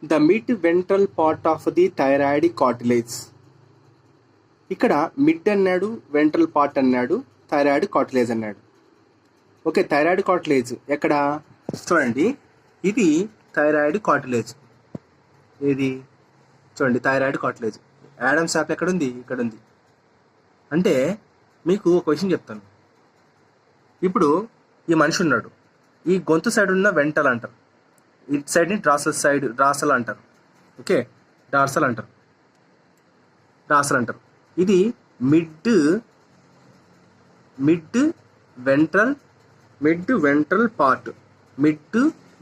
The mid ventral part of the thyroid cartilage. ఇక్కడ mid అన్నాడు, ventral part అన్నాడు, thyroid cartilage అన్నాడు. Okay, thyroid cartilage ఎక్కడ చూడండి, ఇది థైరాయిడ్ కార్టిలేజ్. ఇది చూడండి థైరాయిడ్ కార్టిలేజ్. యాడమ్స్ యాపిల్ ఎక్కడ ఉంది? ఇక్కడ ఉంది. అంటే మీకు ఒక విషయం చెప్తాను. ఇప్పుడు ఈ మనిషి ఉన్నాడు, ఈ గొంతు సైడ్ ఉన్న వెంట్రల్ అంటారు, ఇటు సైడ్ని డార్సల్ అంటారు. ఓకే, డార్సల్ అంటారు. ఇది mid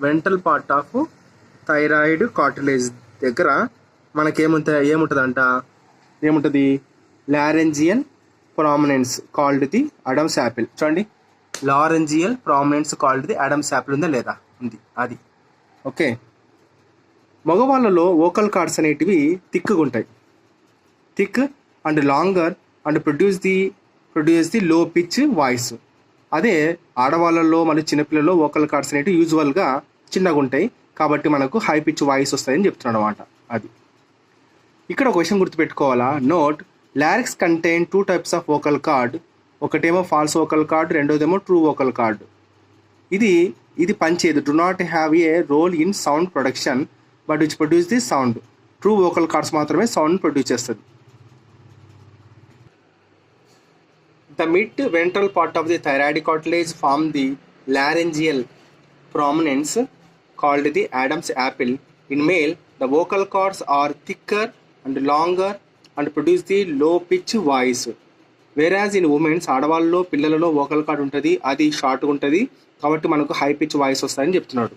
ventral part of thyroid cartilage దగ్గర ఏముంటుంది? Laryngeal prominence called the Adam's apple. చూడండి, laryngeal prominence called the Adam's apple ఉందా లేదా? ఉంది, అది. ఓకే, మగవాళ్ళలో వోకల్ కార్డ్స్ అనేటివి థిక్గా ఉంటాయి. Thick and longer and produce the లో పిచ్ వాయిస్. అదే ఆడవాళ్ళలో మరియు చిన్నపిల్లల్లో వోకల్ కార్డ్స్ అనేటివి యూజువల్గా చిన్నగా ఉంటాయి, కాబట్టి మనకు హై పిచ్ వాయిస్ వస్తాయని చెప్తున్నాడు అనమాట. అది ఇక్కడ ఒక విషయం గుర్తుపెట్టుకోవాలా. Note, larynx contain 2 types of vocal cord. ఒకటేమో ఫాల్స్ వోకల్ కార్డ్, రెండోదేమో ట్రూ వోకల్ కార్డ్. ఇది పనిచేయదు. Do not have a role in sound production but which produce the sound. True vocal cords మాత్రమే సౌండ్ ప్రొడ్యూస్ చేస్తుంది. The mid ventral part of the thyroid cartilage form the laryngeal prominence called the Adam's apple. In male, the vocal cords are thicker and longer and produce the low pitch voice. Whereas in women, ఆడవాళ్ళలో పిల్లలలో vocal cord ఉంటుంది, అది షార్ట్గా ఉంటుంది, కాబట్టి మనకు high pitch voice వస్తాయని చెప్తున్నాడు.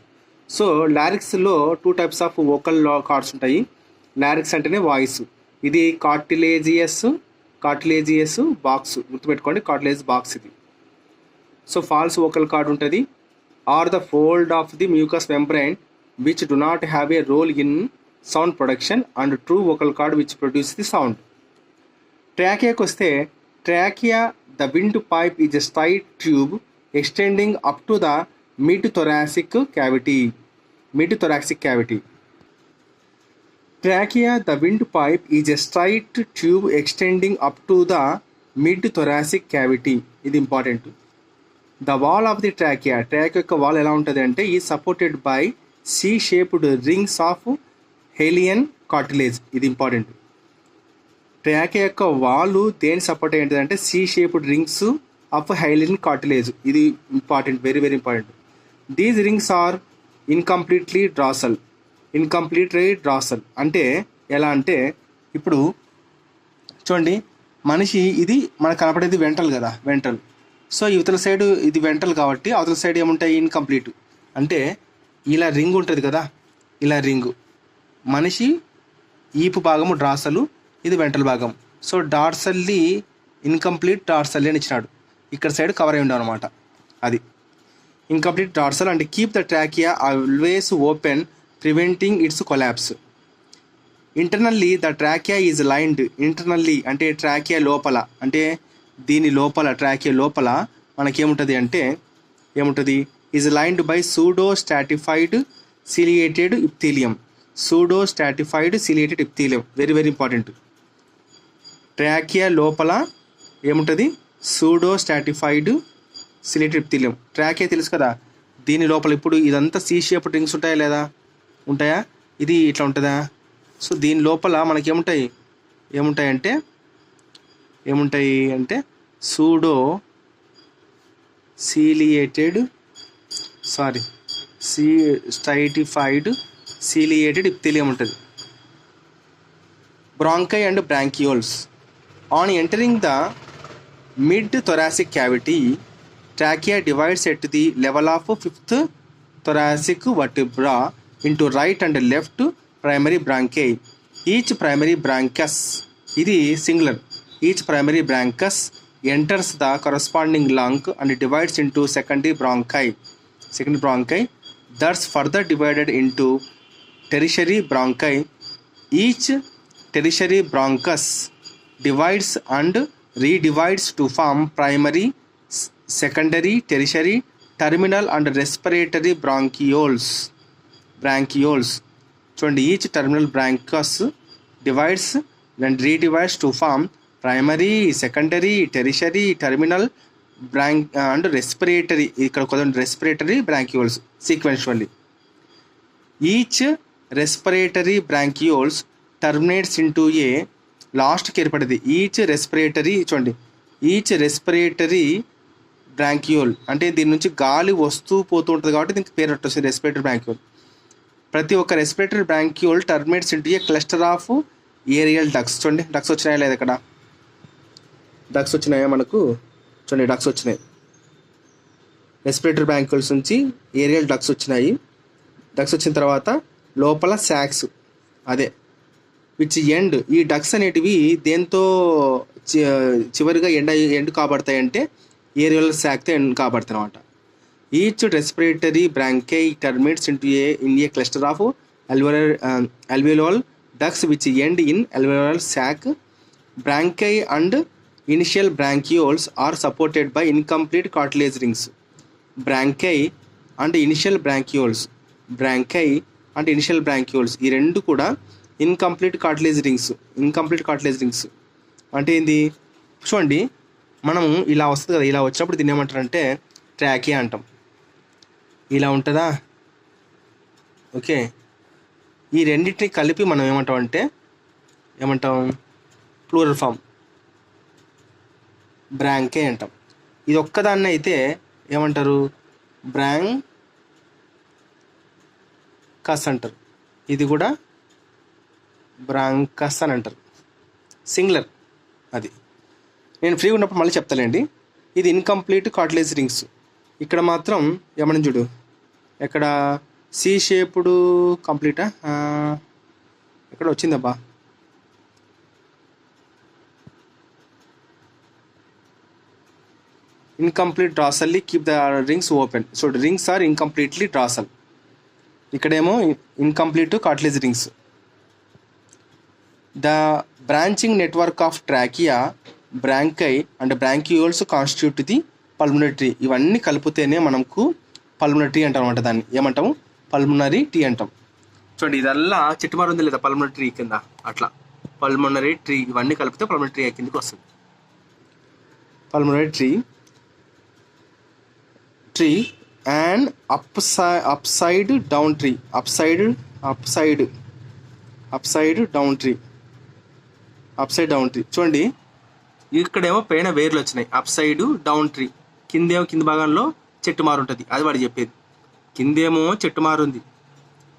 సో లారిక్స్లో 2 types ఆఫ్ వోకల్ కార్డ్స్ ఉంటాయి. లారిక్స్ అంటేనే వాయిస్. ఇది కార్టిలేజియస్ బాక్స్, గుర్తుపెట్టుకోండి, కార్టిలేజ్ బాక్స్ ఇది. సో ఫాల్స్ వోకల్ కార్డ్ ఉంటుంది, or the fold of the mucous membrane which do not have a role in sound production and true vocal cord which produce the sound. ట్రాకియాకి వస్తే, trachea the windpipe is a straight tube extending up to the mid thoracic cavity. Trachea, the windpipe, is a straight tube extending up to the mid-thoracic cavity. ఇది important. The wall of the trachea యొక్క wall ఎలా ఉంటుంది అంటే, ఈ supported by C-shaped rings of hyaline cartilage. ఇది important. Trachea యొక్క wall దేని support అయ్యి ఉంటుంది అంటే C-shaped rings of hyaline cartilage. ఇది important, very very important. These rings are incompletely dorsal అంటే ఎలా అంటే, ఇప్పుడు చూడండి, మనిషి ఇది మనకు కనపడేది వెంట్రల్ కదా, వెంట్రల్. సో ఇవతల సైడ్ ఇది వెంట్రల్ కాబట్టి అవతల సైడ్ ఏముంటాయి? ఇన్కంప్లీట్. అంటే ఇలా రింగ్ ఉంటుంది కదా, ఇలా రింగు. మనిషి ఈపు భాగము డార్సలు, ఇది వెంట్రల్ భాగం. సో డార్సల్లీ ఇన్కంప్లీట్ డార్సల్లీ అని ఇచ్చినాడు. ఇక్కడ సైడ్ కవర్ అయి ఉండవు అనమాట, అది incomplete dorsal. And keep the trachea always open preventing its collapse. Internally the trachea is lined. Internally అంటే ట్రాకియా లోపల, అంటే దీని లోపల, ట్రాకియా లోపల మనకేముంటుంది అంటే, ఏముంటుంది? Is lined by pseudo stratified ciliated epithelium. Very very important. Trachea లోపల ఏముంటుంది? Pseudo stratified ciliated epithelium. Trachea తెలుసు కదా, దీని లోపల ఇప్పుడు ఇదంతా C-shaped రింగ్స్ ఉంటాయా లేదా? ఉంటాయా? ఇది ఇట్లా ఉంటుందా? సో దీని లోపల మనకేముంటాయి? ఏముంటాయి అంటే సూడో స్ట్రైటిఫైడ్ సిలియేటెడ్ ఇప్థీలియం ఉంటుంది. Bronchi and bronchioles. On entering the mid thoracic cavity, trachea divides at the level of 5th thoracic vertebra into right and left primary bronchi. Each primary bronchus, ఇది singular, each primary bronchus enters the corresponding lung and divides into secondary bronchi, thus further divided into tertiary bronchi. Each tertiary bronchus divides and redivides to form primary, secondary, tertiary, terminal and respiratory bronchioles. చూడండి, each terminal bronchus divides and redivides to form primary, secondary, tertiary, terminal bronchi and respiratory. ఇక్కడ కొంచెం respiratory bronchioles sequentially. Each respiratory bronchioles terminates into a లాస్ట్కి ఏర్పడేది each respiratory. చూడండి, each respiratory bronchiole అంటే దీని నుంచి గాలి వస్తూ పోతూ ఉంటుంది కాబట్టి దీనికి పేరు వస్తుంది రెస్పిరేటరీ బ్రాంక్యూల్. ప్రతి ఒక్క respiratory bronchiole terminates into a cluster of aerial ducts. చూడండి, డక్స్ వచ్చినాయా లేదా? ఇక్కడ డక్స్ వచ్చినాయా మనకు? చూడండి, డక్స్ వచ్చినాయి. రెస్పిరేటరీ బ్రాంక్యూల్స్ నుంచి ఏరియల్ డక్స్ వచ్చినాయి. డక్స్ వచ్చిన తర్వాత లోపల శాక్స్, అదే విచ్ ఎండ్. ఈ డక్స్ అనేటివి దేంతో చివరిగా ఎండ్ కాబడతాయంటే ఏరియల్ శాక్తో ఎండ్ కాబడతాయి అనమాట. Each respiratory bronchi terminates in a cluster of alveolar ducts which end in alveolar sac. Bronchi and initial bronchioles are supported by incomplete cartilage rings. Bronchi and initial bronchioles ఈ రెండు కూడా incomplete cartilage rings అంటే ఏంది? చూడండి, మనం ఇలా వస్తుంది కదా, ఇలా వచ్చినప్పుడు దీన్ని ఏమంటారంటే ట్రాకియా అంటాం. ఇలా ఉంటుందా? ఓకే, ఈ రెండింటిని కలిపి మనం ఏమంటాం ప్లూరల్ ఫామ్ బ్రాంకే అంటాం. ఇది ఒక్కదాన్ని అయితే ఏమంటారు? బ్రాంకస్ అంటారు. ఇది కూడా బ్రాంకస్ అని అంటారు, సింగులర్. అది నేను ఫ్రీగా ఉన్నప్పుడు మళ్ళీ చెప్తాలేండి. ఇది ఇన్కంప్లీట్ కార్టిలేజ్ రింగ్స్. ఇక్కడ మాత్రం ఏమన్నా చూడు, ఎక్కడ సి షేపుడు కంప్లీటా? ఎక్కడ వచ్చిందబ్బా? Incomplete dorsally keep the rings open. So rings are incompletely dorsal. ఇక్కడేమో incomplete cartilage rings. The branching network of trachea, bronchi and bronchioles constitute the pulmonary tree. ఇవన్నీ కలిపితేనే మనకు పల్మనరీ ట్రీ అంటాం అనమాట. దాన్ని ఏమంటాము? పల్మనరీ ట్రీ అంటాం. చూడండి, ఇదల్లా చెట్టుమారు ఉంది లేదా పల్మనరీ ట్రీ కింద, అట్లా పల్మనరీ ట్రీ ఇవన్నీ కలిపితే పల్మనరీ ట్రీ కిందకి వస్తుంది. Pulmonary tree and upside down tree. Upside down tree. చూడండి, ఇక్కడేమో పైన వేర్లు వచ్చినాయి, అప్సైడ్ డౌన్ ట్రీ. కిందేమో కింద భాగంలో చెట్టు మారు ఉంటుంది, అది వాడు చెప్పేది. కిందేమో చెట్టు మారు ఉంది,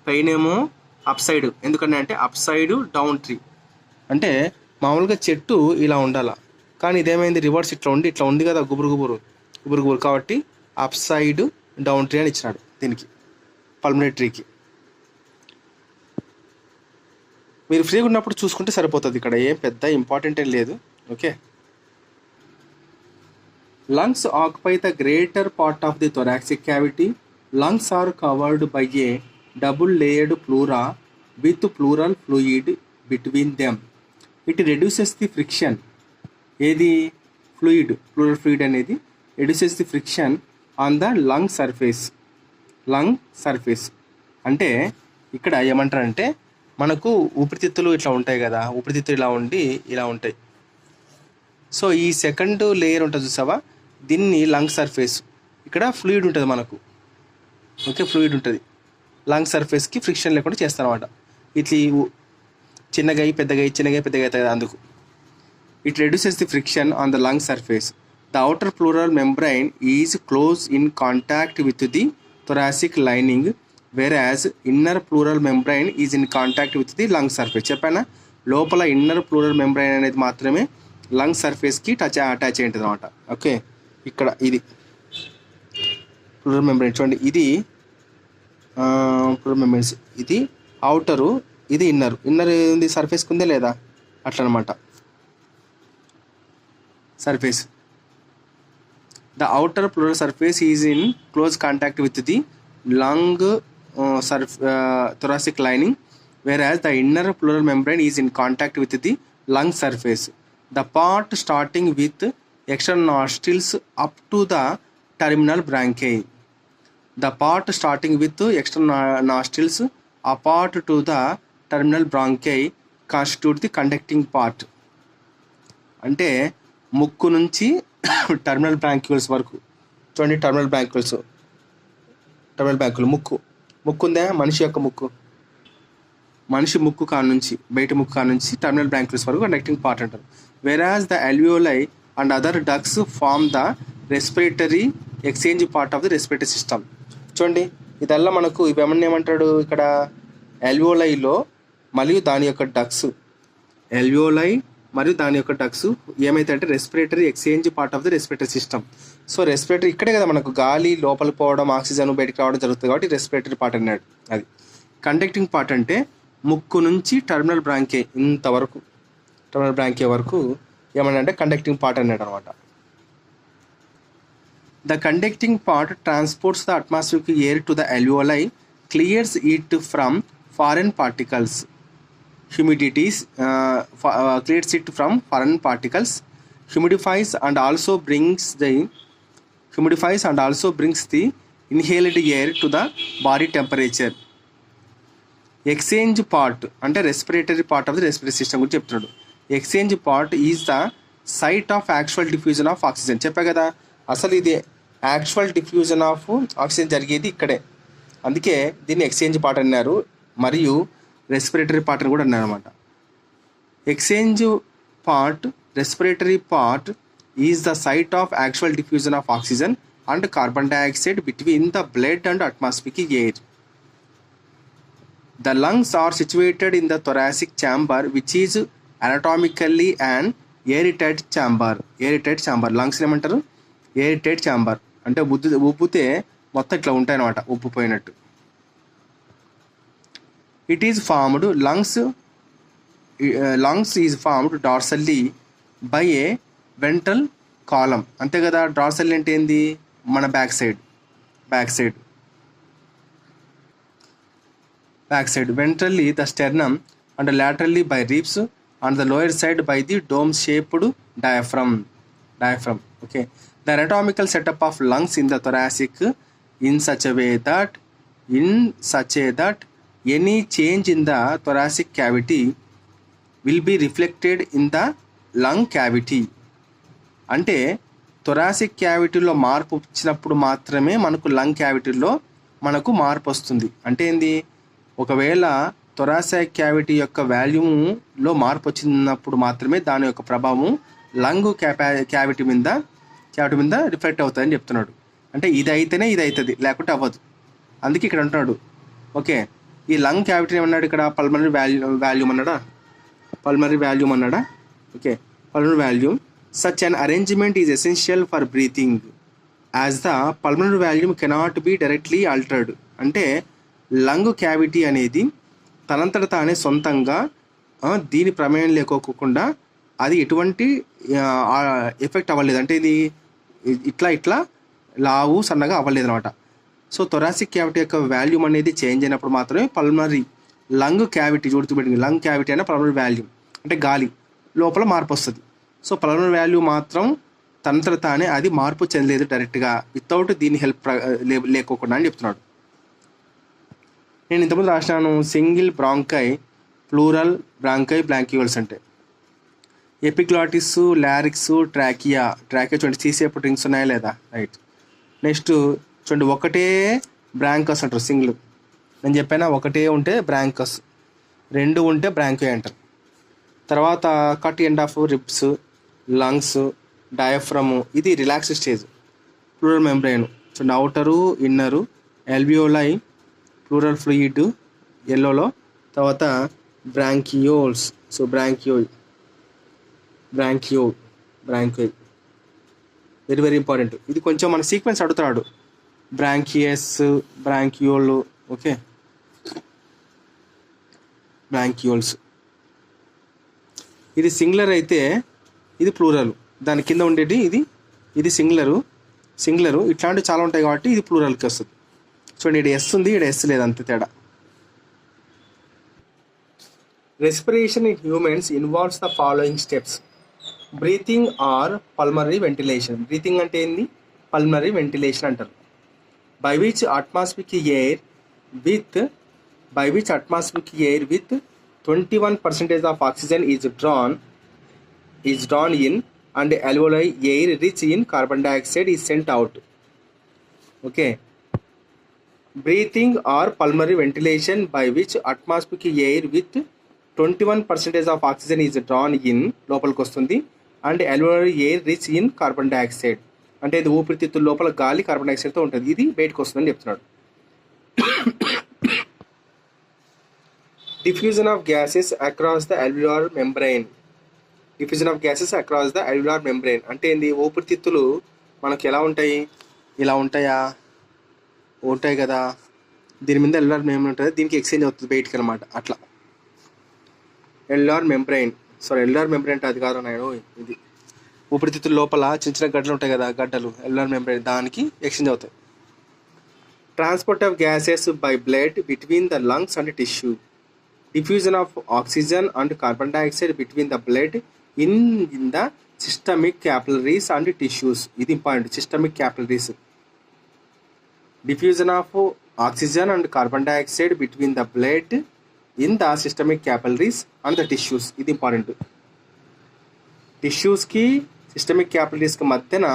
పైనేమో అప్సైడ్. ఎందుకంటే అంటే అప్సైడ్ డౌన్ ట్రీ అంటే మామూలుగా చెట్టు ఇలా ఉండాల, కానీ ఇదేమైంది రివర్స్ ఇట్లా ఉంది కదా, గుబురు కాబట్టి అప్సైడ్ డౌన్ ట్రీ అని ఇచ్చినాడు దీనికి, పల్మనరీ ట్రీకి. మీరు ఫ్రీగా ఉన్నప్పుడు చూసుకుంటే సరిపోతుంది, ఇక్కడ ఏం పెద్ద ఇంపార్టెంట్ ఏం లేదు. Okay, lungs occupy the greater part of the thoracic cavity. Lungs are covered by a double layered pleura with pleural fluid between them. It reduces the friction. ఏది? ప్లూరల్ ఫ్లూయిడ్ అనేది reduces the friction on the lung surface. అంటే ఇక్కడ ఏమంటారంటే మనకు ఊపిరితిత్తులు ఇట్లా ఉంటాయి కదా, ఊపిరితిత్తులు ఇలా ఉంటాయి. సో ఈ సెకండ్ లేయర్ ఉంటుంది చూసావా, దీన్ని లంగ్ సర్ఫేస్. ఇక్కడ ఫ్లూయిడ్ ఉంటుంది మనకు. ఓకే, ఫ్లూయిడ్ ఉంటుంది. లంగ్ సర్ఫేస్కి ఫ్రిక్షన్ లేకుండా చేస్తారన్నమాట. ఇట్లా చిన్నగా పెద్దగా అవుతుంది అందుకు. It reduces the friction on the lung surface. The outer pleural membrane is close in contact with the thoracic lining, whereas inner pleural membrane is in contact with the lung surface. చెప్పానా, లోపల inner plural membrane అనేది మాత్రమే lung సర్ఫేస్కి attach అయి ఉంటుంది అనమాట. Okay, ఇక్కడ ఇది plural membrane. చూడండి, ఇది ప్లూరల్ మెంబ్రైన్స్, ఇది అవుటరు, ఇది ఇన్నర్ ఉంది, సర్ఫేస్కి ఉందే లేదా అట్లా అనమాట. Surface, the outer pleural surface is in close contact with the lung thoracic lining, whereas the inner pleural membrane is in contact with the lung surface. The part starting with external nostrils up to the terminal bronchi. The part starting with external nostrils apart to the terminal bronchi constitute the conducting part. అంటే ముక్కు నుంచి terminal బ్రాంక్యూల్స్ వరకు చూడండి. Terminal bronchiole ముక్కు ఉందా, మనిషి యొక్క మనిషి ముక్కు కాడ నుంచి బయట ముక్కు కాడ నుంచి టర్మినల్ బ్రాంక్యూల్స్ వరకు కండక్టింగ్ పార్ట్ అంటారు. వెరాజ్ the alveoli and other ducts form the respiratory exchange part of the respiratory system. చూడండి ఇదల్లా మనకు ఇవేమన్నా ఏమంటాడు ఇక్కడ alveoli మరియు దాని యొక్క డక్స్, alveoli మరియు దాని యొక్క డక్స్ ఏమైతే respiratory exchange part of the respiratory system. So respiratory ఇక్కడే కదా మనకు గాలి లోపల పోవడం, ఆక్సిజన్ బయటకు రావడం జరుగుతుంది కాబట్టి రెస్పిరేటరీ పార్ట్ అన్నాడు. అది కండక్టింగ్ పార్ట్ అంటే ముక్కు నుంచి టర్మినల్ బ్రాంకే ఇంతవరకు, టర్మినల్ బ్రాంకే వరకు ఏమన్నా కండక్టింగ్ పార్ట్ అన్నాడు అనమాట. The conducting part transports the atmospheric air to the alveoli, clears it from foreign particles, humidifies and also brings the inhaled air to the body temperature. Exchange part అంటే respiratory part of the respiratory system గురించి చెప్తున్నాడు. Exchange part is the site of actual diffusion of oxygen. చెప్పా కదా అసలు ఇది actual diffusion of oxygen జరిగేది ఇక్కడే, అందుకే దీన్ని ఎక్స్చేంజ్ పార్ట్ అన్నారు మరియు రెస్పిరేటరీ పార్ట్ అని కూడా అన్నారు అనమాట. Exchange part respiratory part is the site of actual diffusion of oxygen and carbon dioxide between the blood and atmospheric air. The lungs are situated in the thoracic chamber, which is anatomically an airtight chamber. Lungs ఏమంటారు airtight chamber అంటే ఉబ్బితే మొత్తం ఇట్లా ఉంటాయి అన్నమాట, ఉబ్బిపోయినట్టు. It is formed lungs is formed dorsally by a ventral column. అంతే కదా, డార్సల్లీ అంటే ఏంది మన back side, ventrally the sternum and laterally by ribs, on the lower side by the dome shaped diaphragm. Okay, the anatomical setup of lungs in the thoracic in such a way that any change in the thoracic cavity will be reflected in the lung cavity. అంటే thoracic క్యావిటీలో మార్పు వచ్చినప్పుడు మాత్రమే మనకు lung క్యావిటీలో మనకు మార్పు వస్తుంది. అంటే ఏంది, ఒకవేళ థొరాసిక్ క్యావిటీ యొక్క వాల్యూమ్లో మార్పు వచ్చినప్పుడు మాత్రమే దాని యొక్క ప్రభావం లంగ్ క్యావిటీ మీద రిఫ్లెక్ట్ అవుతుందని చెప్తున్నాడు. అంటే ఇది అయితేనే ఇది అవుతుంది, లేకుంటే అవ్వదు. అందుకే ఇక్కడ అంటున్నాడు. ఓకే, ఈ లంగ్ క్యావిటీ ఏమన్నాడు ఇక్కడ, పల్మనరీ వాల్యూమ్ అన్నాడా. Okay, pulmonary volume such an arrangement is essential for breathing as the pulmonary volume cannot be directly altered. అంటే లంగ్ క్యావిటీ అనేది తనంతట తానే సొంతంగా దీని ప్రమేయం లేకోకుండా అది ఎటువంటి ఎఫెక్ట్ అవ్వలేదు. అంటే ఇది ఇట్లా లావు సన్నగా అవ్వలేదు అనమాట. సో థొరాసిక్ క్యావిటీ యొక్క వాల్యూమ్ అనేది చేంజ్ అయినప్పుడు మాత్రమే పల్మనరీ లంగ్ క్యావిటీ గుర్తుపెట్టింది. లంగ్ క్యావిటీ అయినా పల్మనరీ వాల్యూమ్ అంటే గాలి లోపల మార్పు వస్తుంది. సో పల్మనరీ వాల్యూమ్ మాత్రం తనంతట తానే అది మార్పు చెందలేదు డైరెక్ట్గా, వితౌట్ దీని హెల్ప్ లేకోకుండా అని చెప్తున్నాడు. నేను ఇంతకుముందు రాసినాను single bronchi, plural bronchi, bronchioles అంటే ఎపిగ్లాటిస్, లారిక్స్, ట్రాకియా చూడండి సీసేపు రింగ్స్ ఉన్నాయా లేదా, రైట్. నెక్స్ట్ చూడండి ఒకటే బ్రాంకస్ అంటారు, సింగిల్. నేను చెప్పాను ఒకటే ఉంటే బ్రాంకస్, రెండు ఉంటే బ్రాంకై అంటారు. తర్వాత cut end of ribs, lungs, diaphragm, ఇది రిలాక్స్ స్టేజ్. ప్లూరల్ మెంబ్రెయిన్ చూడండి outer, inner, alveoli, pleural fluid ఎల్లోలో. తర్వాత bronchioles, so bronchiole very very important. ఇది కొంచెం మన సీక్వెన్స్ అడుగుతాడు, బ్రాంకియస్, బ్రాంకియోల్. ఓకే, బ్రాంకియోల్స్ ఇది సింగులర్ అయితే ఇది ప్లూరల్, దాని కింద ఉండేది ఇది సింగులరు. ఇట్లాంటివి చాలా ఉంటాయి కాబట్టి ఇది ప్లూరల్కి వస్తుంది. చూడండి ఇక్కడ ఎస్ ఉంది, ఇక్కడ ఎస్ లేదు, అంతే తేడా. Respiration in humans involves the following steps: breathing or pulmonary ventilation. Breathing అంటే ఏంది, పల్మనరీ వెంటిలేషన్ అంటారు. By which atmospheric air with by which atmospheric air with 21% of oxygen is drawn in and alveoli air rich in carbon dioxide is sent out. Okay. Breathing or pulmonary ventilation by which atmospheric air with 21% of oxygen is drawn in లోపలికి వస్తుంది and alveoli air rich in carbon dioxide అంటే ఇది ఊపిరితిత్తుల లోపల గాలి carbon డైఆక్సైడ్తో ఉంటుంది, ఇది బయటకు వస్తుందని చెప్తున్నాడు. Diffusion of gases across the alveolar membrane. Diffusion of gases across the alveolar membrane అంటే ఏంది, ఊపిరితిత్తులు మనకు ఎలా ఉంటాయి, ఇలా ఉంటాయా, ఉంటాయి కదా, దీని మీద ఎల్ఆర్ మెంబ్రెయిన్ ఉంటుంది, దీనికి ఎక్స్చేంజ్ అవుతుంది బయటికి అనమాట. అట్లా ఎల్ఆర్ మెంబ్రెయిన్, ఎల్ఆర్ మెంబ్రెయిన్ అంటే అది కాదు నాయుడు, ఇది ఊపిరితిత్తుల లోపల చిన్న చిన్న గడ్డలు ఉంటాయి కదా, గడ్డలు, ఎల్ఆర్ మెంబ్రెయిన్, దానికి ఎక్స్చేంజ్ అవుతాయి. Transport of gases by blood between the lungs and tissue. Diffusion of oxygen and carbon dioxide between the blood in the systemic capillaries and tissues. ఇది important, systemic capillaries. Diffusion of oxygen and carbon dioxide between the blood in the systemic capillaries and the tissues. ఇది important. టిష్యూస్కి systemic క్యాపిలరీస్కి మధ్యన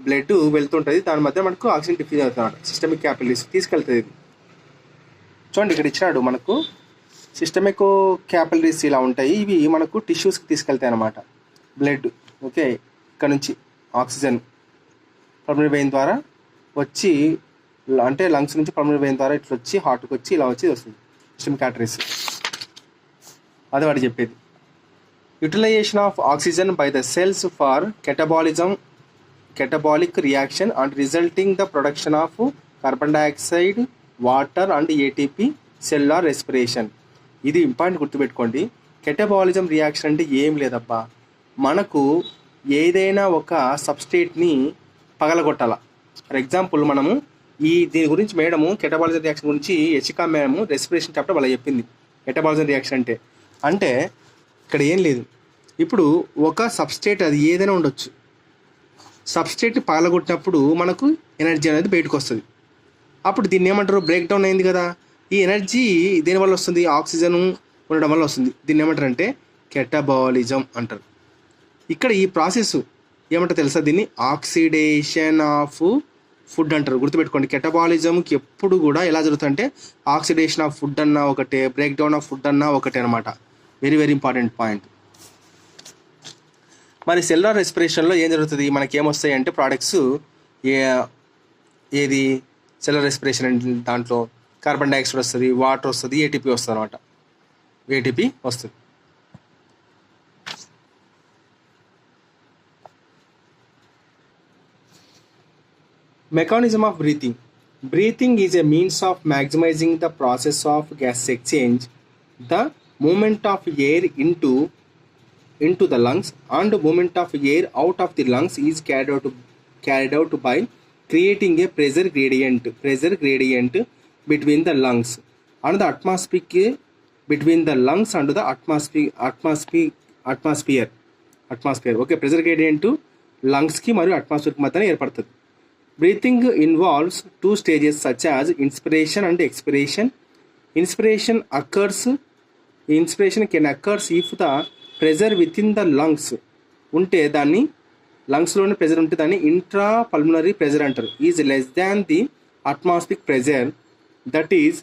blood వెళ్తుంటుంది, దాని మధ్య మనకు oxygen diffuse అవుతుంది. Systemic capillaries తీసుకెళ్తుంది. ఇది చూడండి, ఇక్కడ ఇచ్చినాడు మనకు సిస్టమిక్ క్యాపిలరీస్ ఇలా ఉంటాయి, ఇవి మనకు టిష్యూస్కి తీసుకెళ్తాయి అన్నమాట బ్లడ్. ఓకే, ఇక్కడ నుంచి ఆక్సిజన్ పల్మనరీ వెయిన్ ద్వారా వచ్చి, అంటే లంగ్స్ నుంచి పల్మనరీ వెయిన్ ద్వారా ఇట్లా వచ్చి హార్ట్కి వచ్చి ఇలా వచ్చి వస్తుంది సిస్టమిక్ క్యాపిలరీస్. అది వాడు చెప్పేది. Utilization of oxygen by the cells for catabolic reaction and resulting the production of carbon dioxide, water and ATP, cellular respiration. ఇది ఇంపార్టెంట్ గుర్తుపెట్టుకోండి. కెటబాలిజం రియాక్షన్ అంటే ఏం లేదబ్బా, మనకు ఏదైనా ఒక సబ్స్టేట్ని పగలగొట్టాల. ఫర్ ఎగ్జాంపుల్ మనము దీని గురించి మేడము కెటబాలిజం రియాక్షన్ గురించి యశికా మేడము రెస్పిరేషన్ చాప్టర్ వాళ్ళ చెప్పింది. కెటబాలిజం రియాక్షన్ అంటే ఇక్కడ ఏం లేదు, ఇప్పుడు ఒక సబ్స్టేట్ అది ఏదైనా ఉండొచ్చు, సబ్స్టేట్ పగలగొట్టినప్పుడు మనకు ఎనర్జీ అనేది బయటకు వస్తుంది. అప్పుడు దీన్ని ఏమంటారు, బ్రేక్ డౌన్ అయింది కదా, ఈ ఎనర్జీ దేనివల్ల వస్తుంది, ఆక్సిజన్ ఉండడం వల్ల వస్తుంది. దీన్ని ఏమంటారు అంటే కెటబాలిజం అంటారు. ఇక్కడ ఈ ప్రాసెస్ ఏమంటారు తెలుసా, దీన్ని ఆక్సిడేషన్ ఆఫ్ ఫుడ్ అంటారు. గుర్తుపెట్టుకోండి, కెటబాలిజంకి ఎప్పుడు కూడా ఎలా జరుగుతుందంటే ఆక్సిడేషన్ ఆఫ్ ఫుడ్ అన్నా ఒకటే, బ్రేక్ డౌన్ ఆఫ్ ఫుడ్ అన్నా ఒకటే అనమాట. Very very important point. మరి సెల్యులార్ రెస్పిరేషన్లో ఏం జరుగుతుంది, మనకి ఏమొస్తాయి అంటే ప్రోడక్ట్స్, ఏది సెల్యులార్ రెస్పిరేషన్ అంటే దాంట్లో కార్బన్ డైఆక్సైడ్ వస్తుంది, వాటర్ వస్తుంది, ఏటీపీ వస్తుంది అనమాట. ఏటీపీ వస్తుంది. Mechanism of breathing. Breathing is a means of maximizing the process of gas exchange. The movement of air into the lungs and movement of air out of the lungs is carried out by creating a pressure gradient between the lungs and the atmosphere, between the lungs and the atmosphere. Okay, pressure gradient lungs ki మరియు atmosphere కి మధ్యన ఏర్పడుతుంది. Breathing involves two stages such as inspiration and expiration. Inspiration can occur if the pressure within the lungs ఉంటే, దాన్ని లంగ్స్లోని pressure ఉంటే దాన్ని intra pulmonary pressure అంటారు, is less than the atmospheric pressure. That is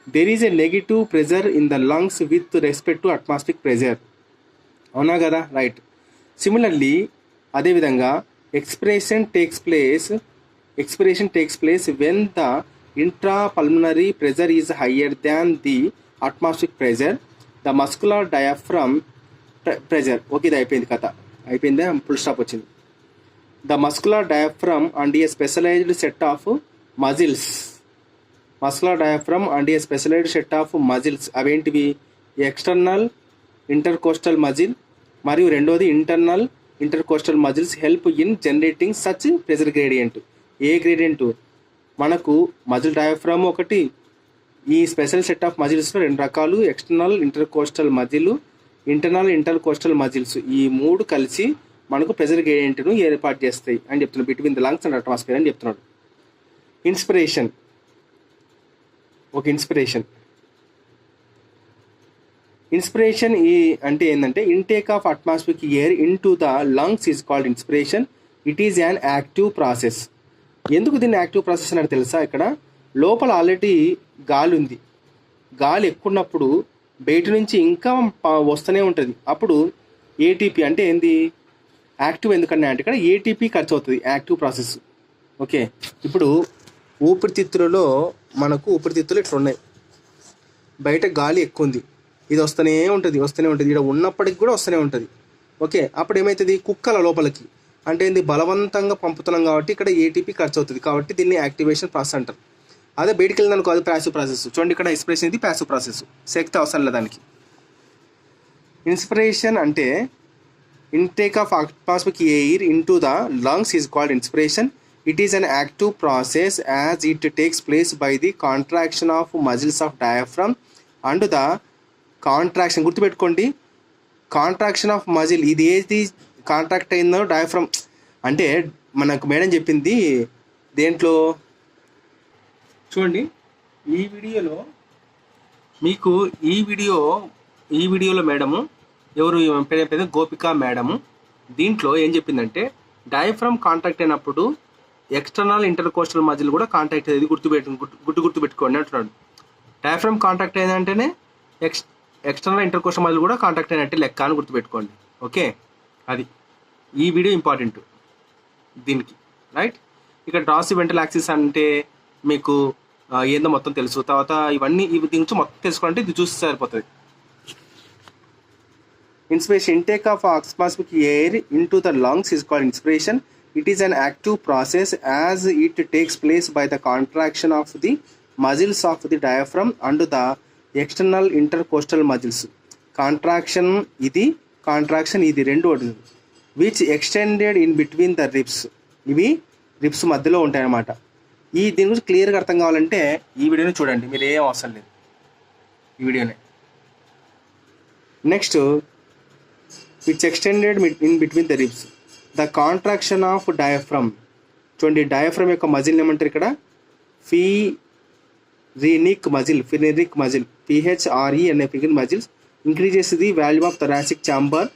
there is a negative pressure in the lungs with respect to atmospheric pressure. అవునా కదా, right. Similarly అదేవిధంగా expiration takes place when the intrapulmonary pressure is higher than the atmospheric pressure. The muscular diaphragm pressure. Okay, ఇది అయిపోయింది కథ, అయిపోయిందా, full stop వచ్చింది. The muscular diaphragm and a specialized set of muscles. అవేంటివి, external intercostal muscle మరియు రెండోది internal intercostal muscles help in generating such pressure gradient. A gradient, మనకు muscle diaphragm ఒకటి, ఈ స్పెషల్ సెట్ ఆఫ్ మజిల్స్లో రెండు రకాలు, external intercostal muscle, internal intercostal muscles, ఈ మూడు కలిసి మనకు ప్రెజర్ గ్రేడియంట్ను ఏర్పాటు చేస్తాయి అని చెప్తున్నాడు, between the lungs and atmosphere అని చెప్తున్నాడు. ఇన్స్పిరేషన్. ఇన్స్పిరేషన్ ఈ అంటే ఏంటంటే intake of atmospheric air in to the lungs is called inspiration. It is an active process. ఎందుకు దీన్ని యాక్టివ్ ప్రాసెస్ అని తెలుసా? ఇక్కడ లోపల ఆల్రెడీ గాలి ఉంది, గాలి ఎక్కువ ఉన్నప్పుడు బయట నుంచి ఇంకా వస్తూనే ఉంటుంది. అప్పుడు ఏటీపీ అంటే ఏంది? యాక్టివ్. ఎందుకన్నా అంటే ఇక్కడ ఏటీపీ ఖర్చు అవుతుంది, యాక్టివ్ ప్రాసెస్. ఓకే, ఇప్పుడు ఊపిరితిత్తులలో మనకు ఊపిరితిత్తులు ఇట్లా ఉన్నాయి, బయట గాలి ఎక్కువ ఉంది, ఇది వస్తూనే ఉంటుంది ఇక్కడ ఉన్నప్పటికి కూడా వస్తూనే ఉంటుంది. ఓకే, అప్పుడు ఏమవుతుంది? కుక్కల లోపలికి అంటే ఏంది? బలవంతంగా పంపుతున్నాం కాబట్టి ఇక్కడ ఏటీపీ ఖర్చు అవుతుంది, కాబట్టి దీన్ని యాక్టివేషన్ ప్రాసెస్ అంటారు. అదే బయటికి వెళ్ళిందనుకో అది ప్యాసివ్ ప్రాసెస్. చూడండి ఇక్కడ ఇన్స్పిరేషన్ ఇది ప్యాసివ్ ప్రాసెస్, శక్తి అవసరం లేదు దానికి. ఇన్స్పిరేషన్ అంటే intake of atmospheric air in to the lungs is called inspiration. It is an active process as it takes place by the contraction of muscles of diaphragm and the contraction. గుర్తుపెట్టుకోండి, contraction of muscle. ఇది ఏది contract అయిందో diaphragm అంటే మనకు madam చెప్పింది దేంట్లో చూడండి. ఈ వీడియోలో మేడము ఎవరు పేరు గోపిక మేడము. దీంట్లో ఏం చెప్పిందంటే డయాఫ్రమ్ కాంట్రాక్ట్ అయినప్పుడు ఎక్స్టర్నల్ ఇంటర్కోస్టల్ మజిల్ కూడా కాంట్రాక్ట్ అయ్యేది. గుర్తుపెట్టుకోండి అంటున్నాడు. డయాఫ్రమ్ కాంట్రాక్ట్ అయిందంటేనే ఎక్స్టర్నల్ ఇంటర్కోస్టల్ మజిల్ కూడా కాంట్రాక్ట్ అయినట్టే లెక్క అని గుర్తుపెట్టుకోండి. ఓకే, అది ఈ వీడియో ఇంపార్టెంట్ దీనికి, రైట్. ఇక్కడ డార్సల్ వెంట్రల్ యాక్సిస్ అంటే మీకు ఏందో మొత్తం తెలుసు. తర్వాత ఇవన్నీ దీని నుంచి మొత్తం తెలుసుకోవాలంటే ఇది చూస్తే సరిపోతుంది. Inspiration intake of atmospheric air in to the lungs is called inspiration. It is an active process as it takes place by the contraction of the muscles of the diaphragm and the external intercostal muscles. Contraction ఇది రెండు which extended in between the ribs. ఇవి ribs మధ్యలో ఉంటాయన్నమాట. దీని గురించి క్లియర్గా అర్థం కావాలంటే ఈ వీడియోని చూడండి, మీరు ఏం అవసరం లేదు ఈ వీడియోనే. Next, which extended in between the ribs. The contraction of diaphragm. చూడండి, డయాఫ్రమ్ యొక్క మజిల్ ఏమంటారు ఇక్కడ? Phrenic muscle. PHRE muscles increases the volume of thoracic chamber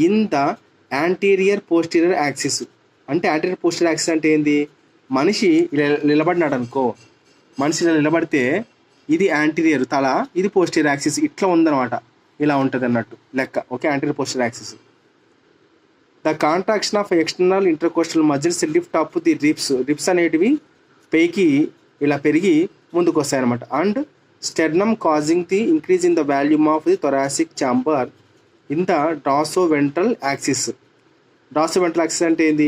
in the anterior posterior axis. అంటే యాంటీరియర్ పోస్టీరియర్ యాక్సిస్ అంటే ఏంది? మనిషి ఇలా నిలబడినాడు అనుకో, మనిషి ఇలా నిలబడితే ఇది యాంటీరియర్ తల, ఇది పోస్టీరియర్ యాక్సిస్ ఇట్లా ఉందన్నమాట, ఇలా ఉంటుంది అన్నట్టు లెక్క. Okay, anterior posterior axis. The contraction of external intercostal muscles lift up the ribs అనేటివి పైకి ఇలా పెరిగి ముందుకు వస్తాయన్నమాట. And sternum causing the increase in the volume of the thoracic chamber in the dorsoventral axis. Dorsoventral axis అంటే ఏంది?